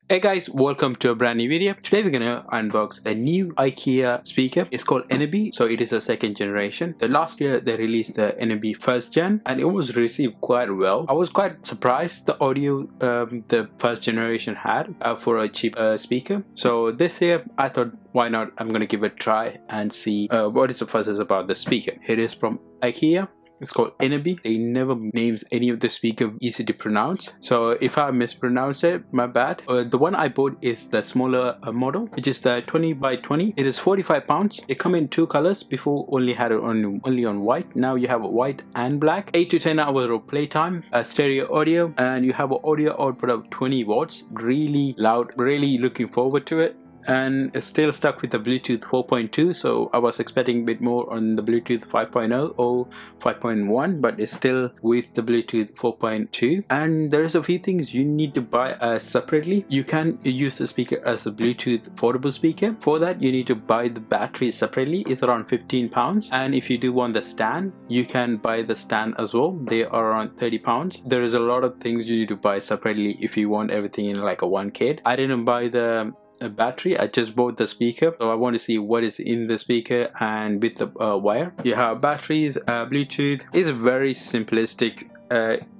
Hey guys, welcome to a brand new video. Today we're gonna unbox a new IKEA speaker. It's called Eneby, so it is a second generation. The last year they released the Eneby first gen and it was received quite well. I was quite surprised the audio the first generation had for a cheap speaker. So this year I thought, why not? I'm gonna give it a try and see what is the fuss is about the speaker. It is from IKEA. It's called Eneby. They never names any of the speaker easy to pronounce. So if I mispronounce it, my bad. The one I bought is the smaller model, which is the 20 by 20. It is 45 pounds. It come in two colors. Before only had it only on white. Now you have white and black. 8 to 10 hours of playtime, stereo audio, and you have an audio output of 20 watts. Really loud. Really looking forward to it. And it's still stuck with the Bluetooth 4.2, so I was expecting a bit more on the Bluetooth 5.0 or 5.1, but it's still with the Bluetooth 4.2. And there is a few things you need to buy separately. You can use the speaker as a Bluetooth portable speaker. For that you need to buy the battery separately. It's around 15 pounds, and if you do want the stand, you can buy the stand as well. They are around 30 pounds. There is a lot of things you need to buy separately if you want everything in like a one kit. I didn't buy the battery. I just bought the speaker, so I want to see what is in the speaker and with the wire. You have batteries, Bluetooth. It's very simplistic.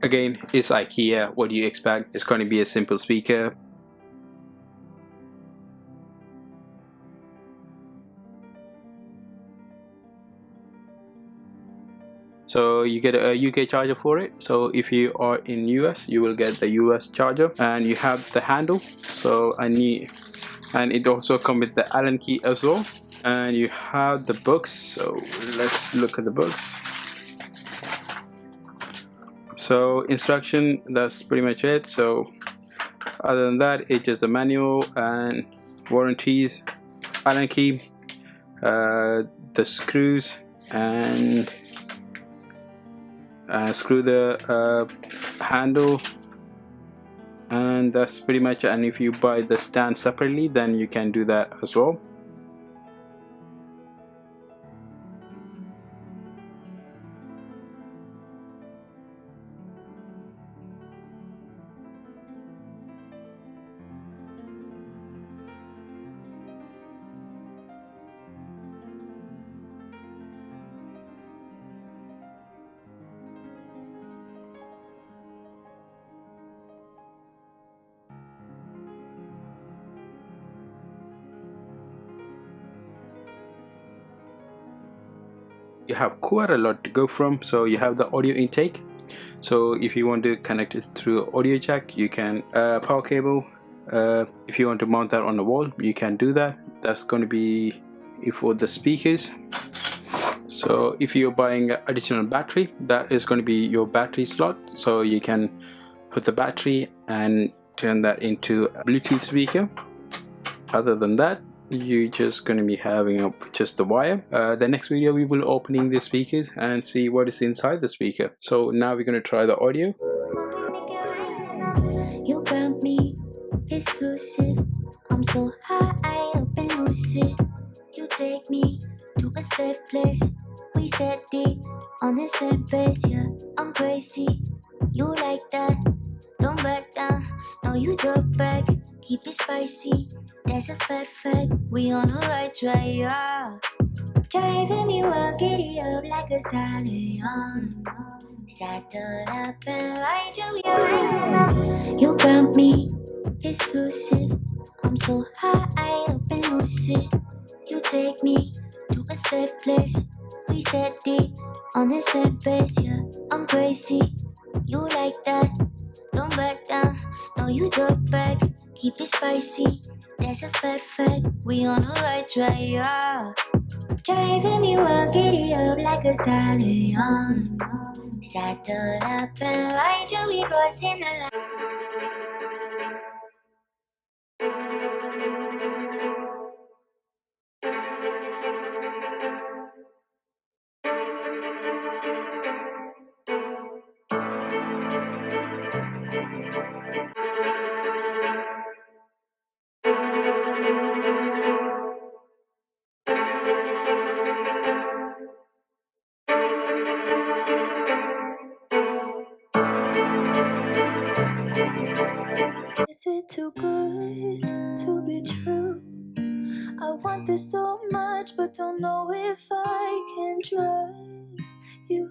Again, it's IKEA. What do you expect? It's going to be a simple speaker. So you get a UK charger for it. So if you are in US, you will get the US charger, and you have the handle. So and it also comes with the Allen key as well. And you have the books. So let's look at the books. So instruction, that's pretty much it. So other than that, it's just the manual and warranties, Allen key, the screws, and screw the handle, and that's pretty much it. And if you buy the stand separately, then you can do that as well. You have quite a lot to go from. So you have the audio intake. So if you want to connect it through audio jack, you can. Power cable. If you want to mount that on the wall, you can do that. That's going to be for the speakers. So if you're buying additional battery, that is going to be your battery slot. So you can put the battery and turn that into a Bluetooth speaker. Other than that, you're just going to be having up just the wire. The next video we will opening the speakers and see what is inside the speaker. So now we're going to try the audio. You got me exclusive. I'm so high up and lucid. You take me to a safe place. We steady on the same pace. Yeah, I'm crazy. You like that? Don't back down. No, you drop back. Keep it spicy. That's a fact. We on the right track, yeah. Driving me wild, giddy up like a stallion. Saddle up and ride you, yeah. You got me exclusive. I'm so high up and lucid. You take me to a safe place. We steady on the same pace, yeah. I'm crazy. You like that? Don't back down. No, you drop back. Keep it spicy. That's a fact. We on the right track, yeah. Driving me wild, giddy up like a stallion. Saddle up and ride you, we crossing the line. it too good to be true? I want this so much, but don't know if I can trust you.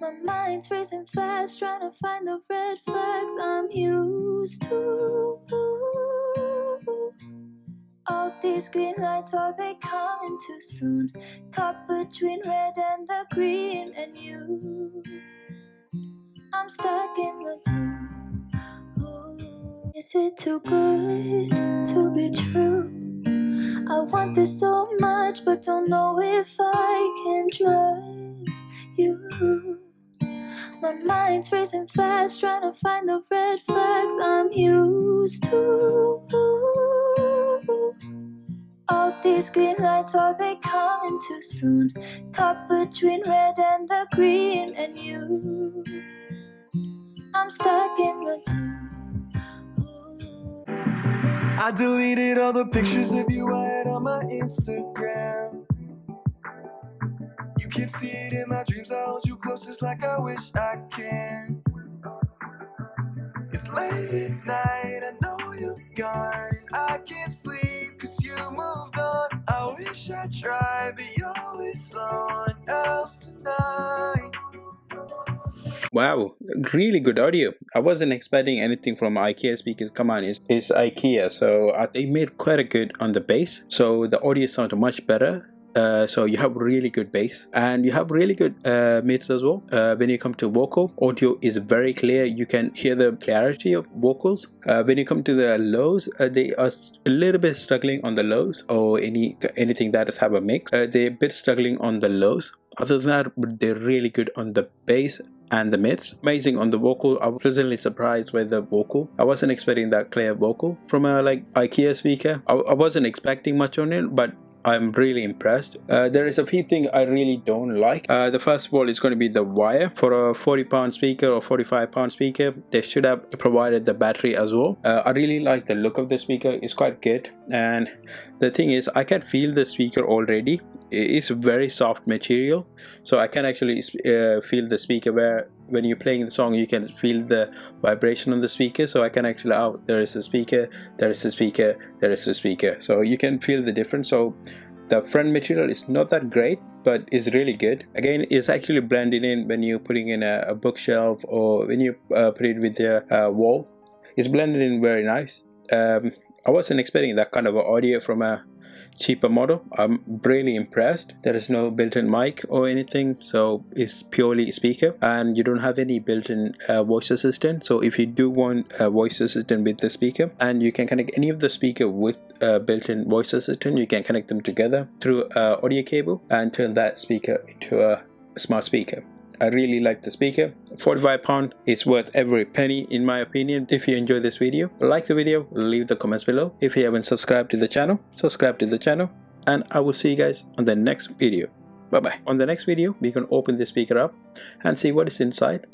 My mind's racing fast, trying to find the red flags I'm used to. All these green lights, are they coming too soon? Caught between red and the green and you. I'm stuck in the blue. Is it too good to be true? I want this so much, but don't know if I can trust you. My mind's racing fast, trying to find the red flags I'm used to. All these green lights, are they coming too soon? Caught between red and the green and you. I'm stuck in the blue. I deleted all the pictures of you I had on my Instagram. You can't see it in my dreams, I hold you closest like I wish I can. It's late at night, I know you're gone. I can't sleep cause you moved on. I wish I tried, but you're with someone else tonight. Wow, really good audio. I wasn't expecting anything from IKEA speakers. Come on, it's IKEA, so they made quite a good on the bass. So the audio sounded much better. So you have really good bass and you have really good mids as well. When you come to vocal, audio is very clear. You can hear the clarity of vocals. When you come to the lows, they are a little bit struggling on the lows, or anything that does have a mix. They're a bit struggling on the lows. Other than that, they're really good on the bass and the mids. Amazing on the vocal. I was pleasantly surprised with the vocal. I wasn't expecting that clear vocal from a IKEA speaker. I wasn't expecting much on it, but I'm really impressed. There is a few things I really don't like. The first of all is going to be the wire. For a 40-pound speaker or 45-pound speaker, they should have provided the battery as well. I really like the look of the speaker. It's quite good, and the thing is, I can feel the speaker already. It's very soft material, so I can actually feel the speaker, where when you're playing the song you can feel the vibration on the speaker. So I can actually, oh, there is a speaker, there is a speaker, there is a speaker, so you can feel the difference. So the front material is not that great, but it's really good. Again, it's actually blending in when you're putting in a bookshelf, or when you put it with your wall. It's blended in very nice. I wasn't expecting that kind of audio from a cheaper model. I'm really impressed. There is no built-in mic or anything, so it's purely speaker, and you don't have any built-in voice assistant. So if you do want a voice assistant with the speaker, and you can connect any of the speaker with a built-in voice assistant, you can connect them together through an audio cable and turn that speaker into a smart speaker. I really like the speaker. £45 is worth every penny in my opinion. If you enjoyed this video, like the video, leave the comments below. If you haven't subscribed to the channel, subscribe to the channel, and I will see you guys on the next video. Bye bye. On the next video, we can open the speaker up and see what is inside.